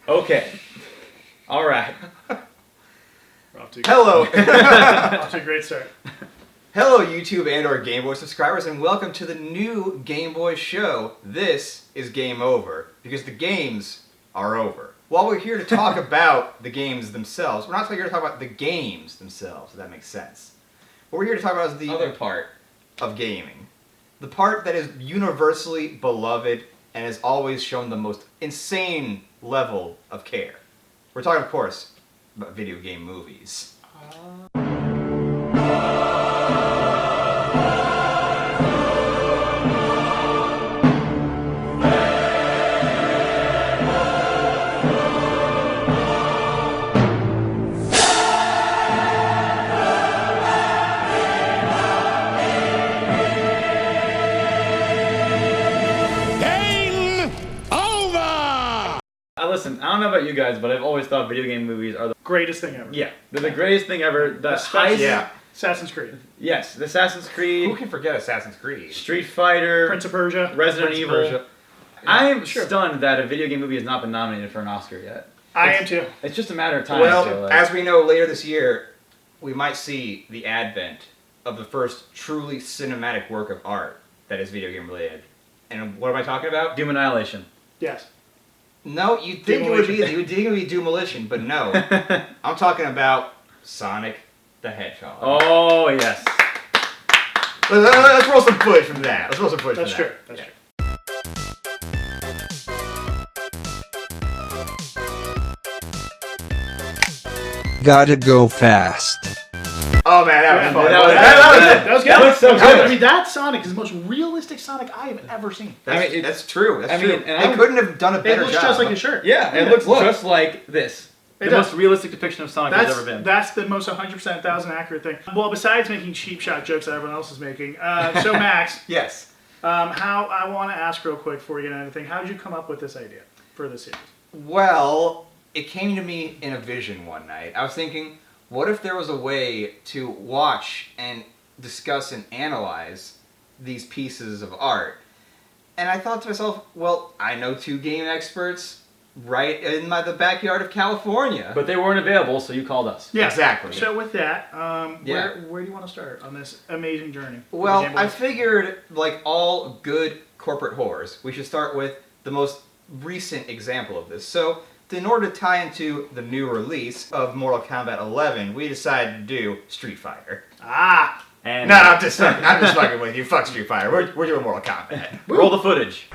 Okay. All right. Hello. Off to a great start. Hello, YouTube and/or Game Boy subscribers, and welcome to the new Game Boy show. This is Game Over, because the games are over. While we're here to talk about the games themselves, we're not here to talk about the games themselves, if that makes sense. What we're here to talk about is the other part of gaming. The part that is universally beloved and has always shown the most insane level of care. We're talking, of course, about video game movies. Listen, I don't know about you guys, but I've always thought video game movies are the Greatest thing ever. yeah, they're the greatest thing ever. The Especially highest, Assassin's Creed. yes, the Assassin's Creed, Who can forget Assassin's Creed? Street Fighter, Prince of Persia. Resident Prince of Evil. Persia. I'm Sure. stunned that a video game movie has not been nominated for an Oscar yet. I am too. It's just a matter of time. I feel Well, like. as we know, later this year, we might see the advent of the first truly cinematic work of art that is video game related. And what am I talking about? Doom Annihilation. Yes. No, you'd think it would be Demolition, but no. I'm talking about Sonic the Hedgehog. Oh yes. Let's roll some footage from that. Let's roll some footage That's from true. that. That's true. Gotta go fast. Oh man, that was fun. That was good. That was so good. I mean, that Sonic is the most realistic Sonic I have ever seen. That's true. That's true. and They couldn't have done a It better looks job. just like his shirt. Yeah, it looks just like this. It The does. most realistic depiction of Sonic there's ever been. That's the most 100%, 1,000 accurate thing. Well, besides making cheap shot jokes that everyone else is making, so Max, Yes. how I want to ask real quick before we get into anything, how did you come up with this idea for this series? Well, it came to me in a vision one night. I was thinking, what if there was a way to watch and discuss and analyze these pieces of art? And I thought to myself, well, I know two game experts right in the backyard of California. But they weren't available, so you called us. Yeah, Exactly. So with that, Yeah. where do you want to start on this amazing journey? with Well, the Game Boy? I figured, like all good corporate whores, we should start with the most recent example of this. So, in order to tie into the new release of Mortal Kombat 11, we decided to do Street Fighter. And No, I'm just fucking with you. Fuck Street Fighter. We're doing Mortal Kombat. roll the footage.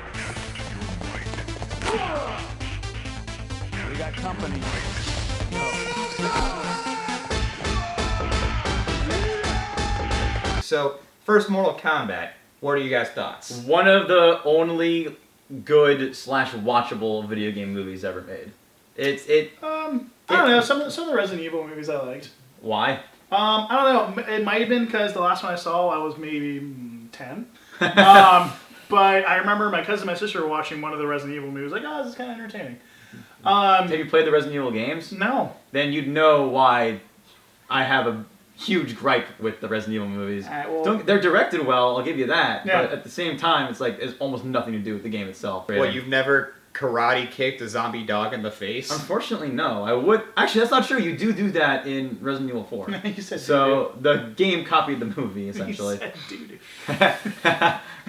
We got company. So, first Mortal Kombat. What are you guys' thoughts? One of the only good / watchable video game movies ever made. I don't know. Some of the Resident Evil movies I liked. Why? I don't know. It might have been because the last one I saw, I was maybe 10. But I remember my cousin and my sister were watching one of the Resident Evil movies. Like, oh, this is kind of entertaining. Have you played the Resident Evil games? No. Then you'd know why I have a huge gripe with the Resident Evil movies. Well- They're directed well, I'll give you that. Yeah. But at the same time, it's almost nothing to do with the game itself. What, you've never karate kicked a zombie dog in the face? Unfortunately, no. I would actually. That's not true. You do that in Resident Evil 4. You said So the game copied the movie essentially. You said doo-doo.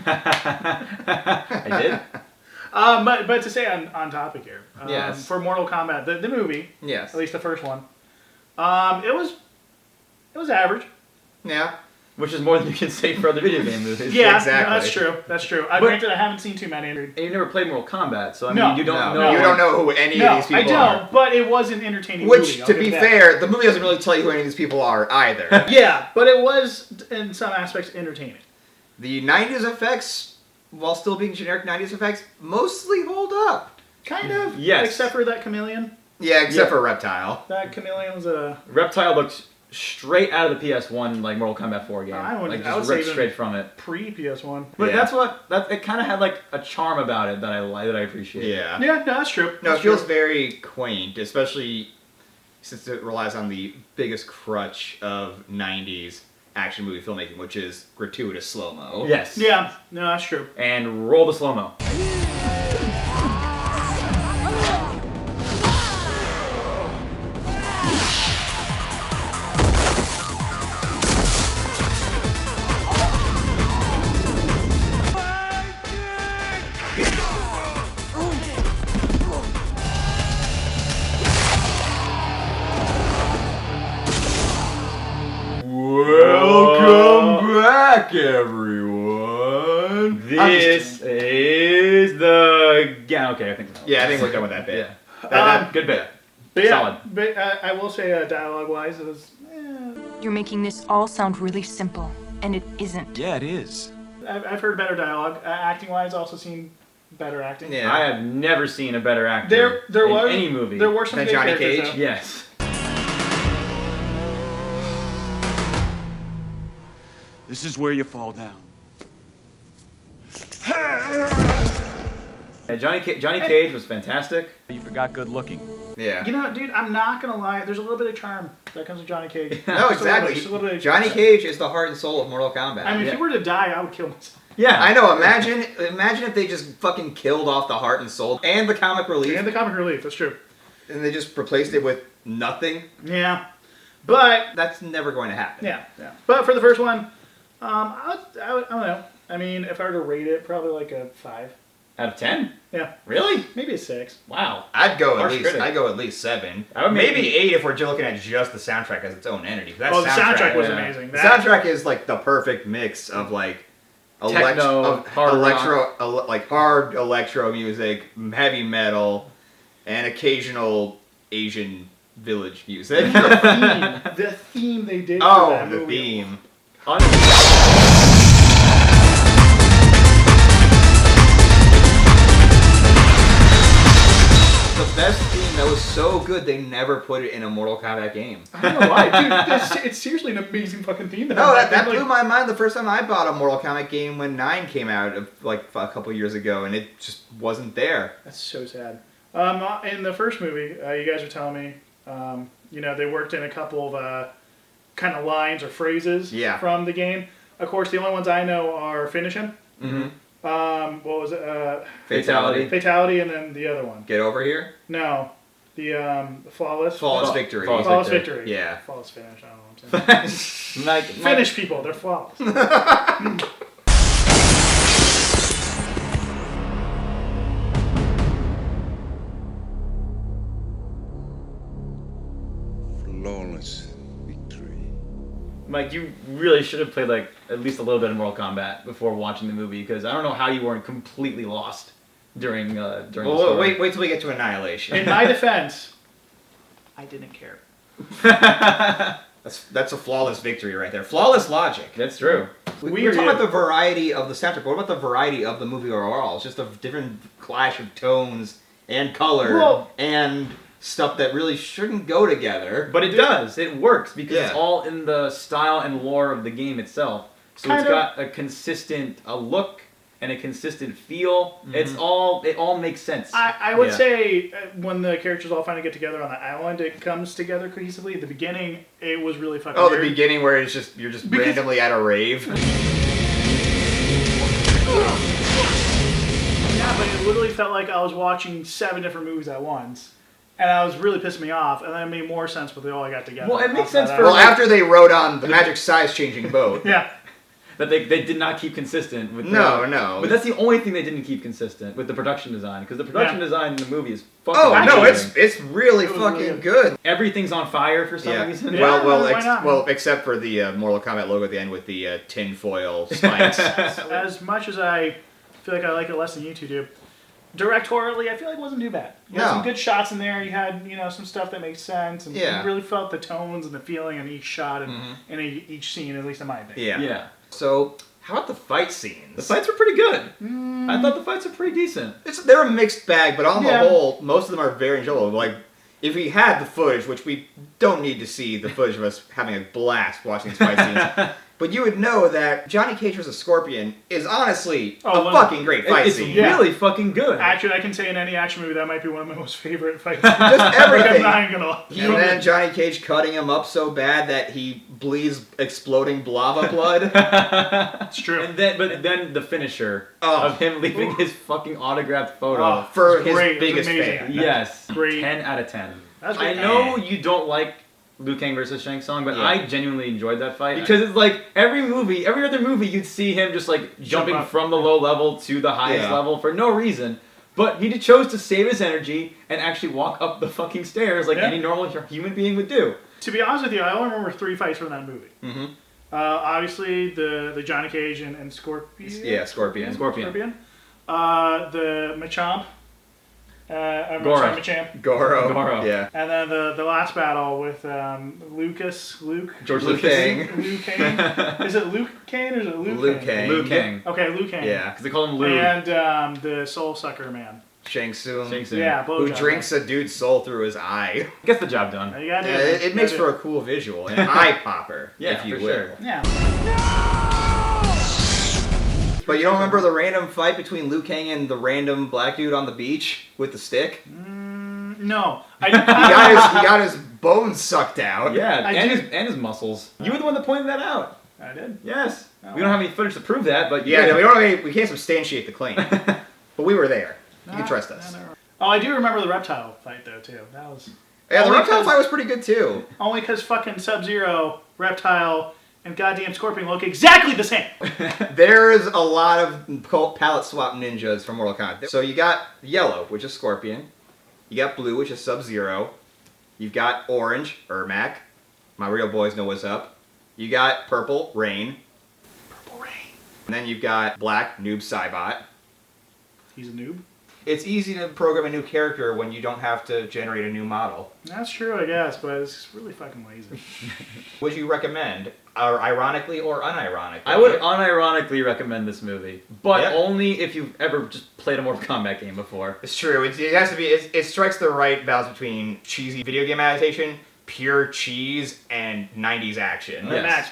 I did. But to stay on topic here, Yes. for Mortal Kombat, the movie, Yes. at least the first one, it was average. Yeah. Which is more than you can say for other video game movies. Yeah, Exactly. no, that's true. That's true. But- Granted, I haven't seen too many. And you never played Mortal Kombat, so I No. mean, you don't No, know. you don't know who any No, of these people I don't. are. But it was an entertaining Which, movie. I'll to give be it that. fair, the movie doesn't really tell you who any of these people are either. Yeah, but it was in some aspects entertaining. The 90s effects, while still being generic 90s effects, mostly hold up. Kind of. Yes. Except for that chameleon. Yeah, except Yeah. for Reptile. That chameleon was a. Reptile looked straight out of the PS1 like Mortal Kombat 4 game. I would Just say ripped even straight from it. pre-PS1. But Yeah. it kind of had like a charm about it that I appreciate. Yeah. Yeah, no, that's true. No, it That's feels true. very quaint, especially since it relies on the biggest crutch of 90s action movie filmmaking, which is gratuitous slow-mo. Yes. Yeah, no, that's true. And roll the slow-mo. everyone. This is the... Yeah, okay, I think so. Yeah, I think we're done with that bit. Yeah. Good bit. But yeah, Solid. But I will say, dialogue-wise, it was. You're making this all sound really simple, and it isn't. Yeah, it is. I've heard better dialogue. Acting-wise, also seen better acting. Yeah. I have never seen a better actor There in was any movie. There were some Than good Johnny characters, Cage? though. Yes. This is where you fall down. Yeah, Johnny Cage was fantastic. You forgot good looking. Yeah. You know, dude, I'm not gonna lie. There's a little bit of charm that comes with Johnny Cage. No, Just a little bit, exactly. just a little bit of Johnny charm. Cage is the heart and soul of Mortal Kombat. I mean, if Yeah. he were to die, I would kill myself. Yeah. I know. Imagine if they just fucking killed off the heart and soul and the comic relief, And the comic relief, that's true. and they just replaced it with nothing. Yeah, but That's never going to happen. yeah. But for the first one, I don't know. I mean, if I were to rate it, probably like a 5. Out of 10? Yeah, Really? maybe a 6. Wow. I'd go at Harsh least. critic. I'd go at least 7. I would Maybe maybe- 8 if we're looking at just the soundtrack as its own entity. That Oh, the soundtrack was yeah. amazing. The soundtrack is like the perfect mix of like Techno, hard hard electro music, heavy metal, and occasional Asian village music. The theme they did. for Oh, that the movie. theme. The best theme that was so good they never put it in a Mortal Kombat game. I don't know why, dude. It's seriously an amazing fucking theme. No, that like, blew my mind the first time I bought a Mortal Kombat game when 9 came out like a couple years ago, and it just wasn't there. That's so sad. In the first movie, you guys were telling me, you know, they worked in a couple of kind of lines or phrases Yeah. from the game. Of course, the only ones I know are Finish Him. Mm-hmm. What was it? Fatality. Fatality, and then the other one. Get over here. No, the Flawless. Flawless victory. Flawless victory. Yeah. Flawless finish. I don't know what I'm saying. Like, Finish people. They're flawless. Flawless victory. Mike, you really should have played like at least a little bit of Mortal Kombat before watching the movie, because I don't know how you weren't completely lost during the Well, story. wait till we get to Annihilation. In my defense, I didn't care. That's a flawless victory right there. Flawless logic. That's true. We're talking about the variety of the soundtrack. But what about the variety of the movie overall? It's just a different clash of tones and color Well- and stuff that really shouldn't go together. But it does. It works because it's Yeah. all in the style and lore of the game itself. So Kind it's of. got a consistent look and a consistent feel. It all makes sense. I would Yeah. say when the characters all finally get together on the island, it comes together cohesively. At the beginning, it was really fucking Oh, the weird. beginning where it's just you're just Because- randomly at a rave. Yeah, but it literally felt like I was watching 7 different movies at once. And I was really pissing me off, and then it made more sense when they all got together. Well, it makes After sense that, for- Well, after they wrote on the magic size changing boat. Yeah. But they did not keep consistent with No. But that's the only thing they didn't keep consistent with the production design, because the production design in the movie is fucking Oh no, amazing. it's really It was fucking really good. Everything on fire for some Yeah. reason. Yeah. Well, why not? well, except for the Mortal Kombat logo at the end with the tinfoil spikes. As much as I feel like I like it less than you two do, directorially, I feel like it wasn't too bad. You had No. some good shots in there. You had, some stuff that makes sense, and Yeah. you really felt the tones and the feeling in each shot and in each scene, at least in my opinion. Yeah. Yeah. So, how about the fight scenes? The fights were pretty good. I thought the fights were pretty decent. They're a mixed bag, but on Yeah. the whole, most of them are very enjoyable. Like, if we had the footage, which we don't need to see the footage of us having a blast watching these fight scenes, but you would know that Johnny Cage vs. Scorpion is honestly a fucking great fight It's scene. Yeah. really fucking good. Actually, I can say in any action movie that might be one of my most favorite fights. Just Like, everything. I'm not even gonna. And then Johnny Cage cutting him up so bad that he bleeds exploding lava blood. It's true. And then the finisher Oh. of him leaving his fucking autographed photo. Oh, for it's his great. It's biggest amazing. fan. Yes. Great. 10 out of 10. That's I great. know you don't like Liu Kang versus Shang Tsung, but Yeah. I genuinely enjoyed that fight because it's like every other movie, you'd see him just like jumping up. from the low level to the highest Yeah. level for no reason. But he chose to save his energy and actually walk up the fucking stairs like Yeah. any normal human being would do. To be honest with you, I only remember 3 fights from that movie. Mm-hmm. Obviously, the Johnny Cage and Scorpion. Yeah, Scorpion. The Machamp. Goro. Machamp. Goro. Yeah. And then the last battle with George Liu Lucas. Kang. Liu Kang. Is it Luke Kane or is it Liu Liu Kang? Kang. Liu Kang. Okay, Liu Kang. Yeah. Because they call him Liu. And the Soul Sucker Man. Shang Tsung. Shang Tsung. Yeah, Who blowjob drinks a dude's soul through his eye. Gets the job done. man. You gotta do Yeah, it. it makes for a cool visual, an eye popper, Yeah, if you for will. sure. Yeah. But you don't remember the random fight between Liu Kang and the random black dude on the beach with the stick? No. He got his bones sucked out. Yeah, I and do- his muscles. You were the one that pointed that out. I did. Yes. Oh. We don't have any footage to prove that, but Yeah, no, we can't substantiate the claim. But we were there. You can trust us. Oh, I do remember the reptile fight though too. That was Yeah, the Only reptile 'cause- fight was pretty good too. only because fucking Sub-Zero, Reptile, and goddamn Scorpion look exactly the same. There's a lot of palette swap ninjas from Mortal Kombat. So you got yellow, which is Scorpion. You got blue, which is Sub-Zero. You've got orange, Ermac. My real boys know what's up. You got purple, Rain. Purple Rain. And then you've got black, Noob Saibot. He's a noob. It's easy to program a new character when you don't have to generate a new model. That's true, I guess, but it's really fucking lazy. Would you recommend, ironically or unironically? I would unironically recommend this movie, but Yep. only if you've ever just played a Mortal Kombat game before. It's true. It has to be. It strikes the right balance between cheesy video game adaptation, pure cheese, and 90s action. Yeah. Max.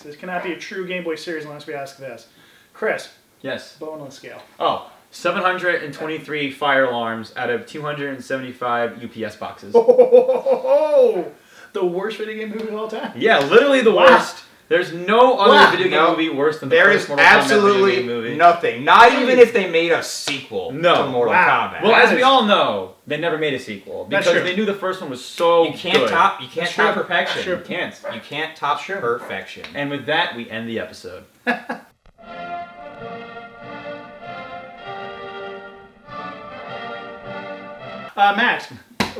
This cannot be a true Game Boy series unless we ask this. Chris, Yes. boneless scale. Oh, 723 fire alarms out of 275 UPS boxes. Oh, the worst video game movie of all time. Yeah, literally the Wow. worst. There's no other Wow. video game No. movie worse than the There first is Mortal Kombat video absolutely game movie. nothing. Not even if they made a sequel No. to Mortal Wow. Kombat. Well, That as we is- all know, they never made a sequel That's because true. they knew the first one was so you can't good. top. You can't That's top true. perfection. That's true. You can't. You can't top Sure. perfection. And with that, we end the episode. Max,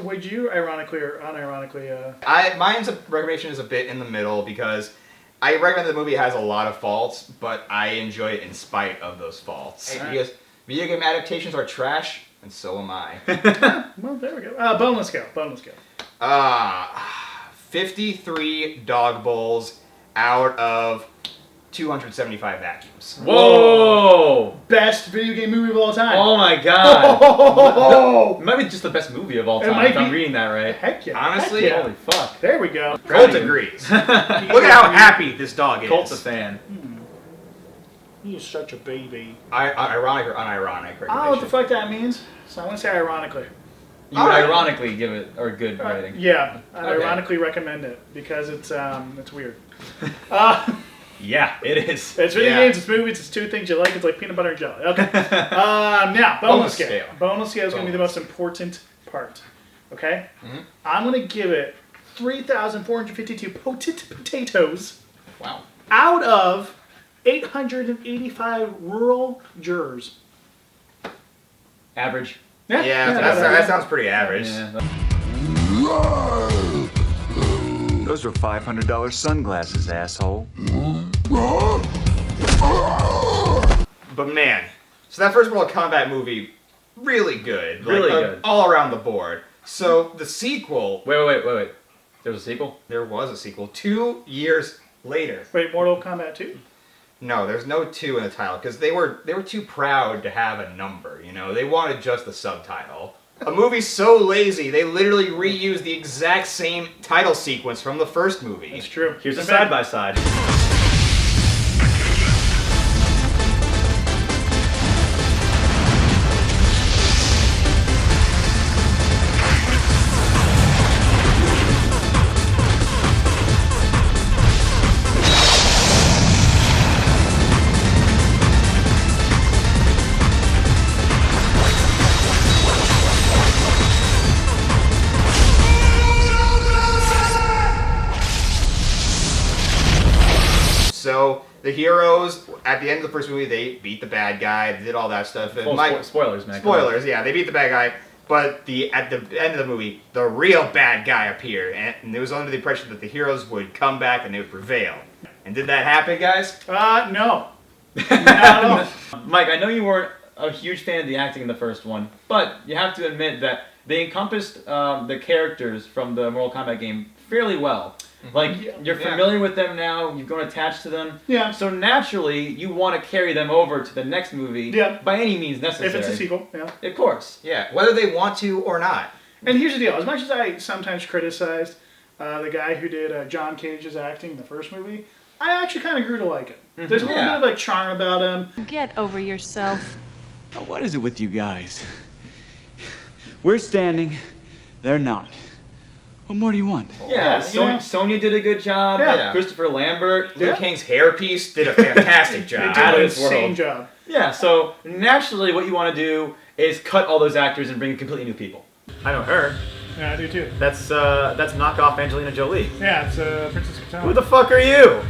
would you ironically or unironically? Mine's recommendation is a bit in the middle because I recommend the movie has a lot of faults, but I enjoy it in spite of those faults. Alright. Because video game adaptations are trash, and so am I. Well, there we go. Boneless scale. 53 dog bowls out of 275 vacuums. Whoa! Best video game movie of all time. Oh my god! Oh, It might be just the best movie of all It time, might if I'm be. reading that right. heck yeah. Honestly, heck yeah. Holy fuck. There we go. Colt agrees. Look at how happy this dog is. Colt's a fan. You're such a baby. Ironic or unironic I don't know what the recommendation? fuck that means, so I'm gonna say ironically. You All would right. ironically give it a good rating. Yeah, I Okay. ironically recommend it because it's weird. Yeah, it is. It's video Yeah. games, it's movies, it's two things you like. It's like peanut butter and jelly. Okay. Now, bonus Bonus scale. scale. Bonus scale is going to be the Bonus. most important part. Okay. Mhm. I'm going to give it 3,452 potent potatoes Wow. out of 885 rural jurors. Average. Yeah, that sounds pretty average. Yeah. Those were $500 sunglasses, asshole. But man, so that first Mortal Kombat movie, really good. Really good. All around the board. So the sequel, Wait. There was a sequel? there was a sequel 2 years later. Wait, Mortal Kombat 2? No, there's no 2 in the title because they were too proud to have a number. You know, they wanted just the subtitle. A movie so lazy, they literally reused the exact same title sequence from the first movie. That's true. Here's a In fact, side by side. So the heroes at the end of the first movie, they beat the bad guy, they did all that stuff. And Well, spoilers, man. come on. Spoilers, yeah, they beat the bad guy. But at the end of the movie, the real bad guy appeared, and it was under the impression that the heroes would come back and they would prevail. And did that happen, guys? No. Not at all. Mike, I know you weren't a huge fan of the acting in the first one, but you have to admit that they encompassed the characters from the Mortal Kombat game fairly well. Like, you're familiar with them now, you've grown attached to them. Yeah. So naturally, you want to carry them over to the next movie by any means necessary. If it's a sequel, yeah. Of course. Yeah, whether they want to or not. And here's the deal. As much as I sometimes criticized the guy who did John Cage's acting in the first movie, I actually kind of grew to like him. There's a little bit of like charm about him. Get over yourself. Oh, what is it with you guys? We're standing, they're not. What more do you want? Yeah, Sonya did a good job. Yeah. Christopher Lambert. Liu Kang's hairpiece did a fantastic They job. did Out an of this insane world. job. Yeah, so naturally what you want to do is cut all those actors and bring in completely new people. I know her. Yeah, I do too. That's knockoff Angelina Jolie. Yeah, it's Princess Katana. Who the fuck are you?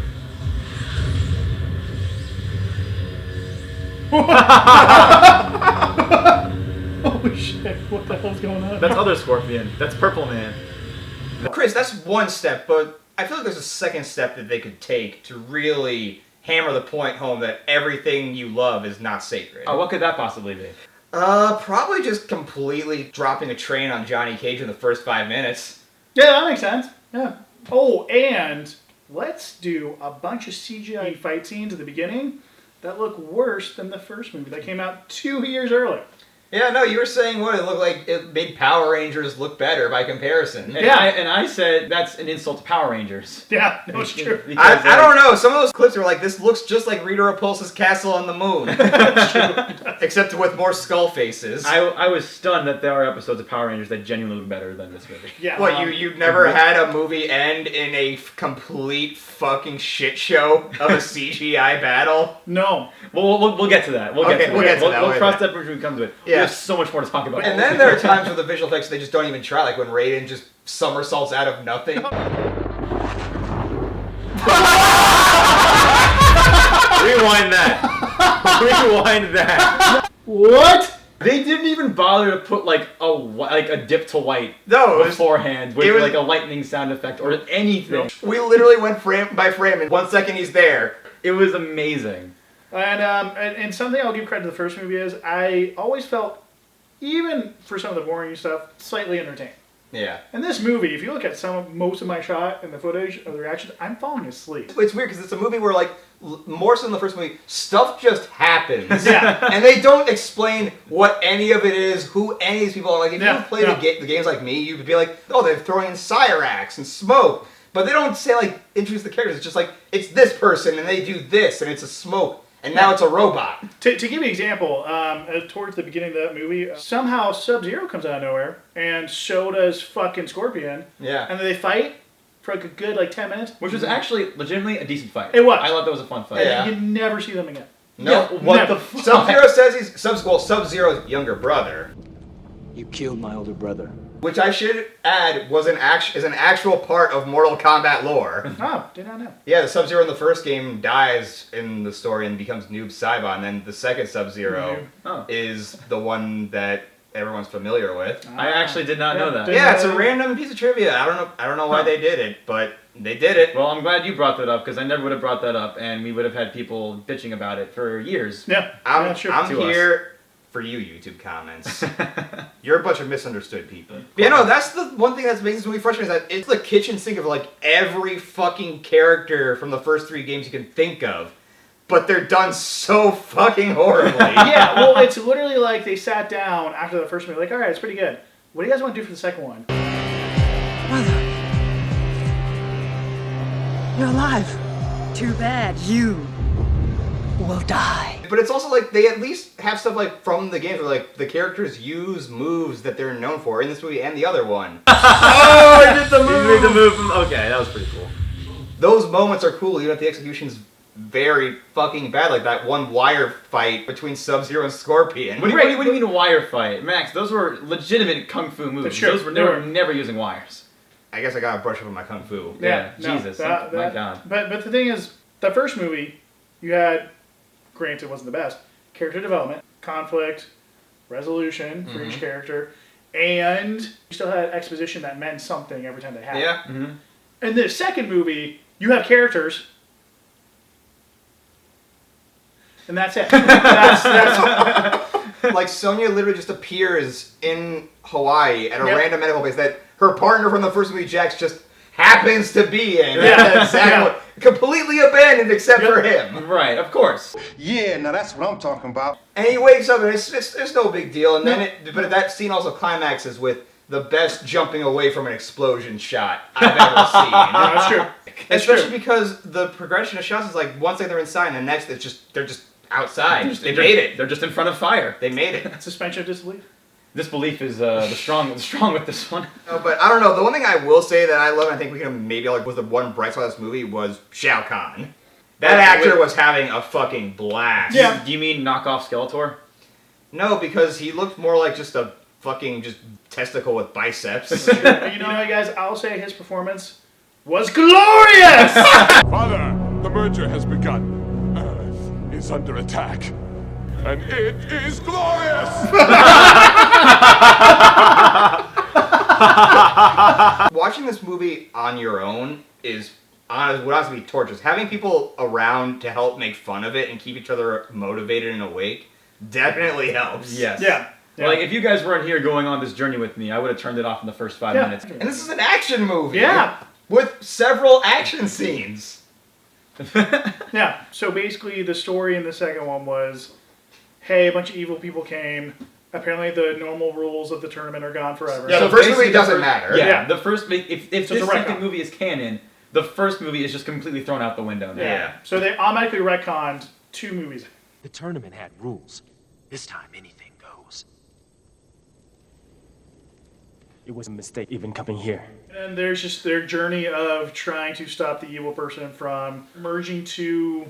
Holy shit, what the hell's going on? That's other Scorpion. That's Purple Man. Chris, that's one step, but I feel like there's a second step that they could take to really hammer the point home that everything you love is not sacred. Oh, what could that possibly be? Probably just completely dropping a train on Johnny Cage in the first 5 minutes. Yeah, that makes sense. Yeah. Oh, and let's do a bunch of CGI fight scenes at the beginning that look worse than the first movie that came out 2 years earlier. Yeah, no, you were saying what? It looked like it made Power Rangers look better by comparison. And I said that's an insult to Power Rangers. Yeah, that was true. Because, I don't know. Some of those clips were like, this looks just like Rita Repulsa's Castle on the Moon. Except with more skull faces. I was stunned that there are episodes of Power Rangers that genuinely look better than this movie. Yeah. What, you've never had a movie end in a complete fucking shit show of a CGI battle? No. We'll get to that. We'll get to that. We'll cross that bridge when we come to it. Yeah. We have so much more to talk about. And then there are times where the visual effects, they just don't even try, like when Raiden just somersaults out of nothing. Rewind that. Rewind that. What? They didn't even bother to put like a dip to white No, it was- beforehand with it was- like a lightning sound effect or anything. We literally went frame by frame, and 1 second he's there. It was amazing. And something I'll give credit to the first movie is I always felt, even for some of the boring stuff, slightly entertained. Yeah. In this movie, if you look at most of my shot and the footage of the reactions, I'm falling asleep. It's weird because it's a movie where, like, more so than the first movie, stuff just happens. Yeah. And they don't explain what any of it is, who any of these people are. Like, if you play the games like me, you would be like, oh, they're throwing in Cyrax and smoke. But they don't say, like, introduce the characters. It's just like, it's this person, and they do this, and it's a smoke. And now it's a robot. To give you an example, towards the beginning of that movie, somehow Sub-Zero comes out of nowhere, and so does fucking Scorpion. Yeah. And then they fight for like a good 10 minutes. Which was actually legitimately a decent fight. It was. I thought that was a fun fight. Yeah. You never see them again. No. Yeah, what never. the fuck? Sub-Zero says he's Sub-Zero's younger brother. You killed my older brother. Which I should add is an actual part of Mortal Kombat lore. Oh, did not know. Yeah, the Sub-Zero in the first game dies in the story and becomes Noob Saibot, and then the second Sub-Zero is the one that everyone's familiar with. I actually did not know that. Yeah. It's a random piece of trivia. I don't know why they did it, but they did it. Well, I'm glad you brought that up because I never would have brought that up, and we would have had people bitching about it for years. Yeah. I'm sure. I'm To us. here for you, YouTube comments. You're a bunch of misunderstood people. Yeah, no, that's the one thing that makes this movie frustrating is that it's the kitchen sink of like every fucking character from the first 3 games you can think of, but they're done so fucking horribly. Yeah, well, it's literally like they sat down after the first movie, like, all right, it's pretty good. What do you guys want to do for the second one? Mother. You're alive. Too bad you will die. But it's also like they at least have stuff like from the games where like the characters use moves that they're known for in this movie and the other one. Oh, I did the move! You made the move from... Okay, that was pretty cool. Those moments are cool, even if the execution's very fucking bad, like that one wire fight between Sub-Zero and Scorpion. What do you mean wire fight? Max, those were legitimate kung fu moves. Sure, Those were they were. never using wires. I guess I gotta brush up on my kung fu. Yeah, no, Jesus, my God. But the thing is, the first movie, you had, granted it wasn't the best, character development, conflict, resolution for each character, and you still had exposition that meant something every time they had it. Yeah. In the second movie, you have characters, and that's it. That's Like, Sonya literally just appears in Hawaii at a Yep. random medical base that her partner from the first movie, Jax, just happens to be in. Yeah. That's exactly completely abandoned except for him. Right, of course. Yeah, now that's what I'm talking about. And he wakes up and it's no big deal. And then but that scene also climaxes with the best jumping away from an explosion shot I've ever seen. that's true. That's Especially true. because the progression of shots is like one second they're inside and the next they're just outside. They made it. They're just in front of fire. They made it. Suspension of disbelief. Disbelief is the strong with this one. No, but I don't know. The one thing I will say that I love, and I think we can maybe like was the one bright spot of this movie was Shao Kahn. That actor was having a fucking blast. Yeah. Do you mean knockoff Skeletor? No, because he looked more like just a fucking just testicle with biceps. You know what, guys? I'll say his performance was glorious. Father, the merger has begun. Earth is under attack. And it is glorious! Watching this movie on your own would honestly be torturous. Having people around to help make fun of it and keep each other motivated and awake definitely helps. Yes. Yeah. Like, if you guys weren't here going on this journey with me, I would have turned it off in the first 5 minutes. And this is an action movie. Yeah. With several action scenes. Yeah. So basically, the story in the second one was, hey, a bunch of evil people came. Apparently, the normal rules of the tournament are gone forever. Yeah, So the first movie basically doesn't matter. Yeah, Yeah. the first... If it's this a second retcon. movie is canon, the first movie is just completely thrown out the window now. Yeah. So they automatically retconned 2 movies. The tournament had rules. This time, anything goes. It was a mistake even coming here. And there's just their journey of trying to stop the evil person from merging 2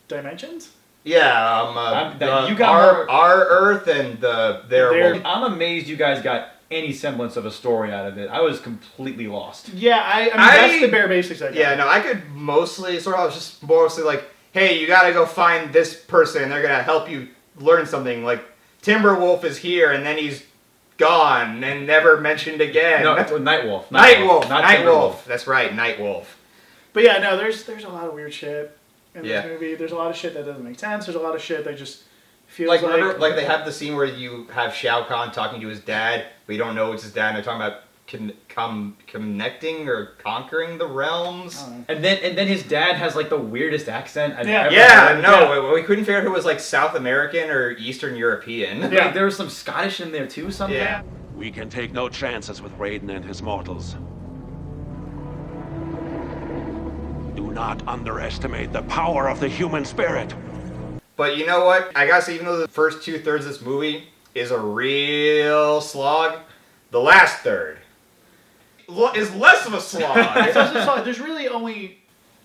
dimensions. Yeah, you got our Earth and their world. I'm amazed you guys got any semblance of a story out of it. I was completely lost. Yeah, I mean, that's the bare basics I got. Yeah, no, I could mostly I was just mostly like, hey, you gotta go find this person and they're gonna help you learn something. Like, Timberwolf is here and then he's gone and never mentioned again. No, it's Nightwolf. Nightwolf. Not Nightwolf. That's right, Nightwolf. But yeah, no, there's a lot of weird shit in Yeah. this movie. There's a lot of shit that doesn't make sense. There's a lot of shit that just feels Like, remember, like they have the scene where you have Shao Kahn talking to his dad, but you don't know it's his dad, and they're talking about connecting or conquering the realms. And then his dad has like the weirdest accent I've ever Yeah, heard. no, we couldn't figure out if it was like South American or Eastern European. Yeah. Like, there was some Scottish in there too somehow. Yeah. We can take no chances with Raiden and his mortals. Do not underestimate the power of the human spirit. But you know what? I gotta say, even though the first 2/3 of this movie is a real slog, the last third is less of a slog. There's really only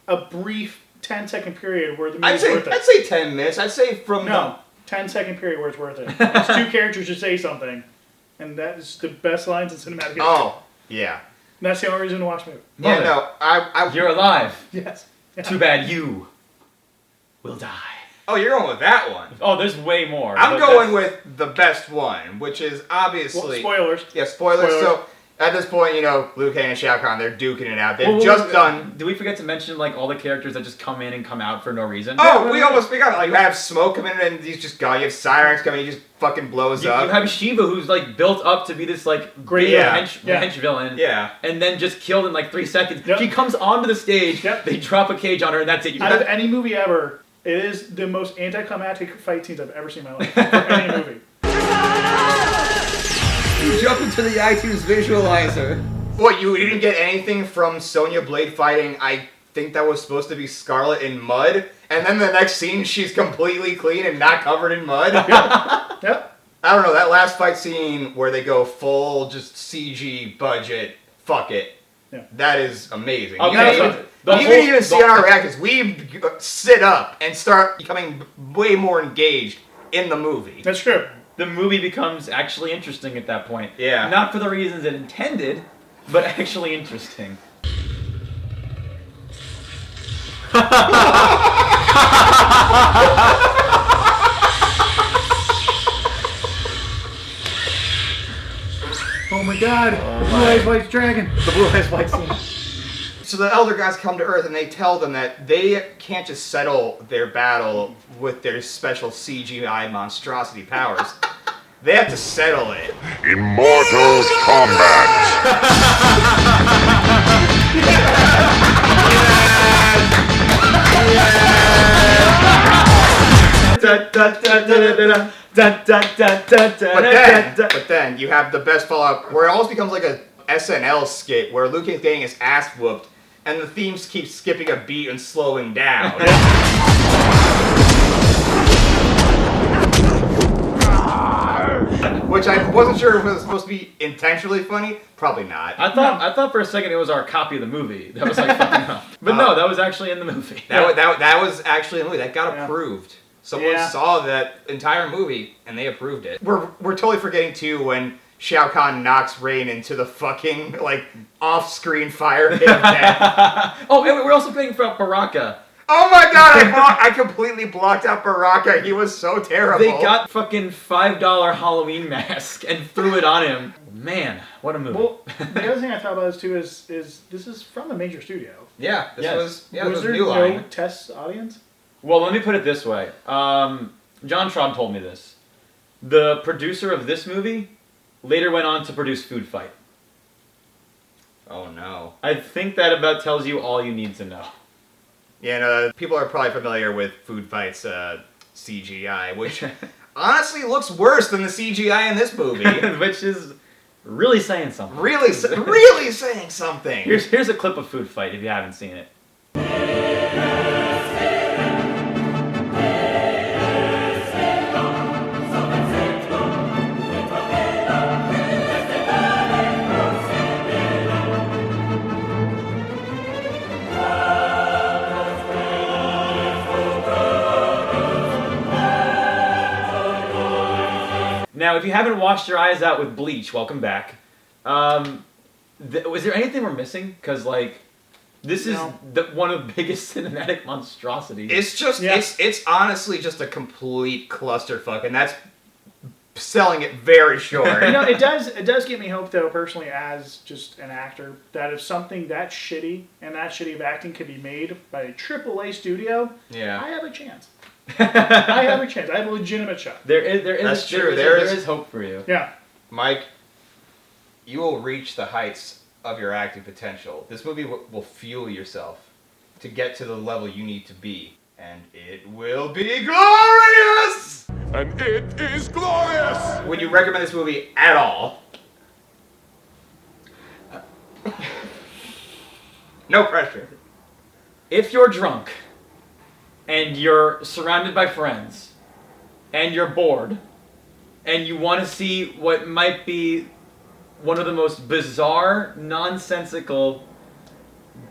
a brief 10-second period where the movie's I'd worth it. say 10 minutes. I'd say from No, 10-second period where it's worth it. It's 2 characters just say something, and that is the best lines in cinematic history. Oh, yeah. And that's the only reason to watch the movie. Yeah, no, I You're alive. Yes. Yeah. Too bad you will die. Oh, you're going with that one. Oh, there's way more. I'm but going with the best one, which is obviously... Well, spoilers. Yeah, spoilers. Spoilers. So, at this point, you know, Liu Kang and Shao Kahn, they're duking it out. They've Well, just done... Do we forget to mention like all the characters that just come in and come out for no reason? Oh, we almost forgot. Like, you have Smoke come in and he's just gone. You have Cyrax coming, he just fucking blows You up. have Shiva, who's like built up to be this like great Yeah. hench villain, Yeah. and then just killed in like 3 seconds. Yep. She comes onto the stage, Yep. they drop a cage on her, and that's it. You Out of have- any movie ever, it is the most anticlimactic fight scenes I've ever seen in my life. For any movie. You jump into the iTunes visualizer. What, you didn't get anything from Sonya Blade fighting, I think that was supposed to be Scarlet in mud, and then the next scene she's completely clean and not covered in mud? Yep. I don't know, that last fight scene where they go full just CG budget, fuck it. Yeah. That is amazing. Okay, You can even see on our reactions, we sit up and start becoming way more engaged in the movie. That's true. the movie becomes actually interesting at that point. Yeah. Not for the reasons it intended, but actually interesting. Oh my god! Blue Eyes White Dragon! The Blue Eyes White scene. So the Elder Gods come to Earth and they tell them that they can't just settle their battle with their special CGI monstrosity powers. They have to settle it. Immortal Kombat! But then you have the best fallout where it almost becomes like a SNL skit where Liu Kang's getting his ass whooped and the themes keep skipping a beat and slowing down. Which I wasn't sure if it was supposed to be intentionally funny. Probably not. I thought for a second it was our copy of the movie that was like fucking up. But no, that was actually in the movie. That was actually in the movie. That got approved. Someone saw that entire movie and they approved it. We're totally forgetting too when Shao Kahn knocks Rain into the fucking like off-screen fire pit of death. Oh, and we're also playing for Baraka. Oh my god, I completely blocked out Baraka. He was so terrible. They got fucking $5 Halloween mask and threw it on him. Man, what a movie. Well, the other thing I thought about this too is this is from a major studio. Yeah, this was there New no Line. test audience? Well, let me put it this way. John Traub told me this. The producer of this movie later went on to produce Food Fight. Oh no. I think that about tells you all you need to know. Yeah, no, people are probably familiar with Food Fight's CGI, which honestly looks worse than the CGI in this movie. Which is really saying something. Really saying something. Here's a clip of Food Fight if you haven't seen it. Now, if you haven't washed your eyes out with bleach, welcome back. Was there anything we're missing? Because, like, this is one of the biggest cinematic monstrosities. It's just, it's honestly just a complete clusterfuck, and that's selling it very short. You know, it does give me hope, though, personally, as just an actor, that if something that shitty and that shitty of acting could be made by a AAA studio, I have a chance. I have a chance. I have a legitimate shot. There is hope for you. Yeah. Mike, you will reach the heights of your acting potential. This movie will fuel yourself to get to the level you need to be. And it will be glorious! And it is glorious! Would you recommend this movie at all? No pressure. If you're drunk, and you're surrounded by friends, and you're bored, and you want to see what might be one of the most bizarre, nonsensical,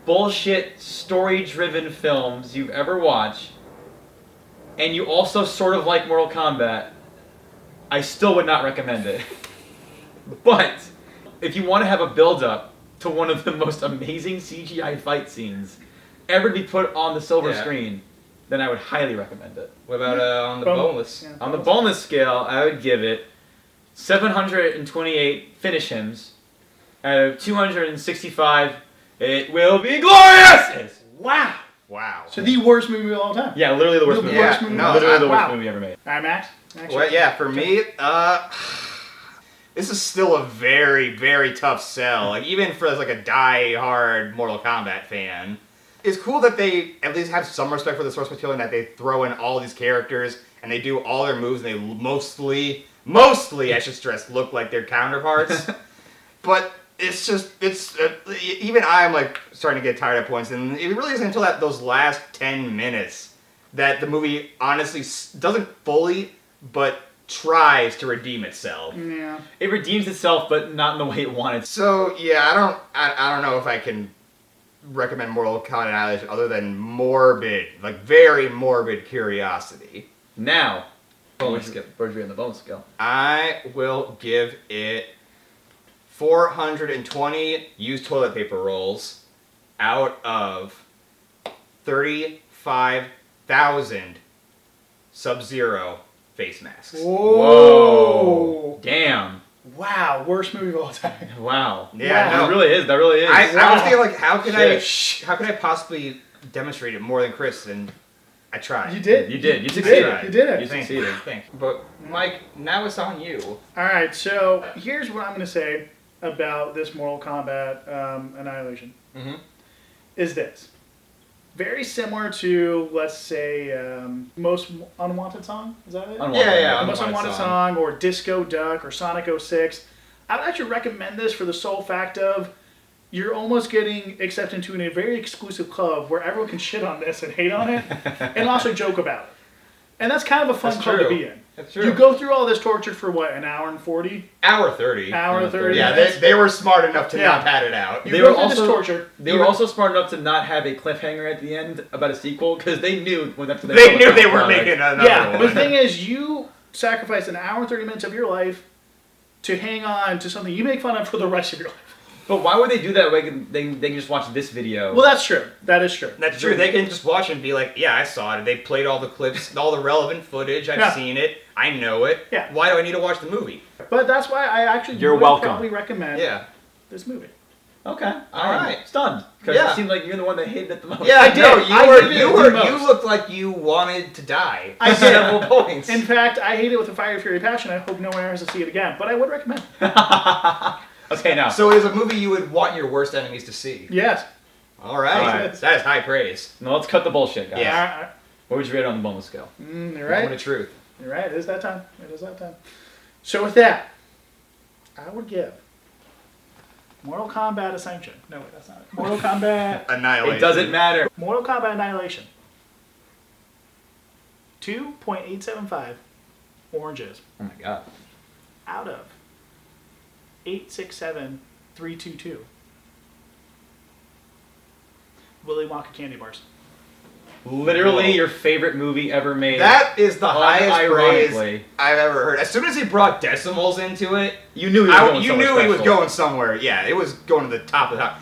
bullshit, story-driven films you've ever watched, and you also sort of like Mortal Kombat, I still would not recommend it. But if you want to have a build-up to one of the most amazing CGI fight scenes ever to be put on the silver screen, then I would highly recommend it. What about on the boneless? Yeah, on the boneless scale, I would give it 728 finish hymns out of 265. It will be glorious! Wow. Wow. So the worst movie of all time. Yeah, literally the worst movie. Literally the worst movie ever made. All right, Max. Well, yeah, for me, this is still a very, very tough sell. Like even for like a die-hard Mortal Kombat fan. It's cool that they at least have some respect for the source material and that they throw in all these characters and they do all their moves and they mostly, I should stress, look like their counterparts. But it's even I'm like starting to get tired at points, and it really isn't until those last 10 minutes that the movie honestly doesn't fully, but tries to redeem itself. Yeah. It redeems itself, but not in the way it wanted. So yeah, I don't know if I can recommend Mortal Kombat Annihilation other than morbid, like very morbid curiosity. Now, where'd you on the bone scale? I will give it 420 used toilet paper rolls out of 35,000 Sub-Zero face masks. Whoa. Damn. Wow, worst movie of all time. Wow. Yeah, Wow. no. It really is. That really is. I was thinking, like, how could Shit. I possibly demonstrate it more than Chris? And I tried. You did. You did. You did. succeeded. You did it. You succeeded. Thanks. But Mike, now it's on you. All right, so here's what I'm going to say about this Mortal Kombat Annihilation. Mm-hmm. Is this very similar to, let's say, Most Unwanted Song? Is that it? Unwanted. Yeah. Most Unwanted Song, or Disco Duck, or Sonic 06. I would actually recommend this for the sole fact of you're almost getting accepted into a very exclusive club where everyone can shit on this and hate on it, and also joke about it. And that's kind of a fun That's club true. to be in. That's true. You go through all this torture for what, an hour and 40? Hour 30. Hour 30. Yeah, minutes? they were smart enough to Yeah. not pad it out. You They go were through also this torture. They were also smart enough to not have a cliffhanger at the end about a sequel because they knew when after They knew they were making another Yeah, one. but the thing is, you sacrifice an hour and 30 minutes of your life to hang on to something you make fun of for the rest of your life. But why would they do that? They can just watch this video. Well, that's true. That is true. That's true. They can just watch and be like, yeah, I saw it. They played all the clips, all the relevant footage. I've Yeah. seen it. I know it. Yeah. Why do I need to watch the movie? But that's why I actually You're would welcome. probably recommend Yeah. this movie. Okay. All right. Stunned. Because Yeah. it seemed like you're the one that hated it the most. Yeah, I did. no, I did it the you most. looked like you wanted to die. I did. Several points. In fact, I hate it with a fire, fury, passion. I hope no one ever has to see it again. But I would recommend. Okay, now. So it is a movie you would want your worst enemies to see. Yes. All right. All right. That is high praise. Now let's cut the bullshit, guys. Yeah. What would you rate it on the boneless scale? You're Moment right. of truth. You're right. It is that time. It is that time. So with that, I would give Mortal Kombat Ascension. No, wait, that's not it. Mortal Kombat. Annihilation. It doesn't matter. Mortal Kombat Annihilation. 2.875 oranges Oh my god. out of 867,322 Willy Wonka candy bars. Literally Whoa. your favorite movie ever made. That is the highest praise Unironically. I've ever heard. As soon as he brought decimals into it, You knew he was going you somewhere knew he was special. going somewhere. Yeah, it was going to the top of the top.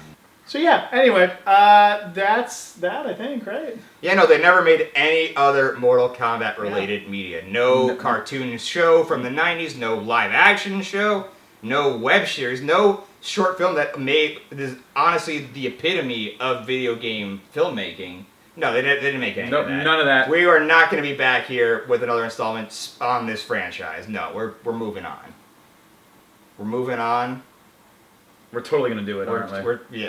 So yeah, anyway, that's that, I think, right? Yeah, no, they never made any other Mortal Kombat related media. No cartoon show from the 90s, no live action show, no web series, no short film that is honestly the epitome of video game filmmaking. No, they didn't make any Nope, of that. none of that. We are not going to be back here with another installment on this franchise. No, we're moving on. We're moving on. We're totally gonna do it, aren't we? Yeah.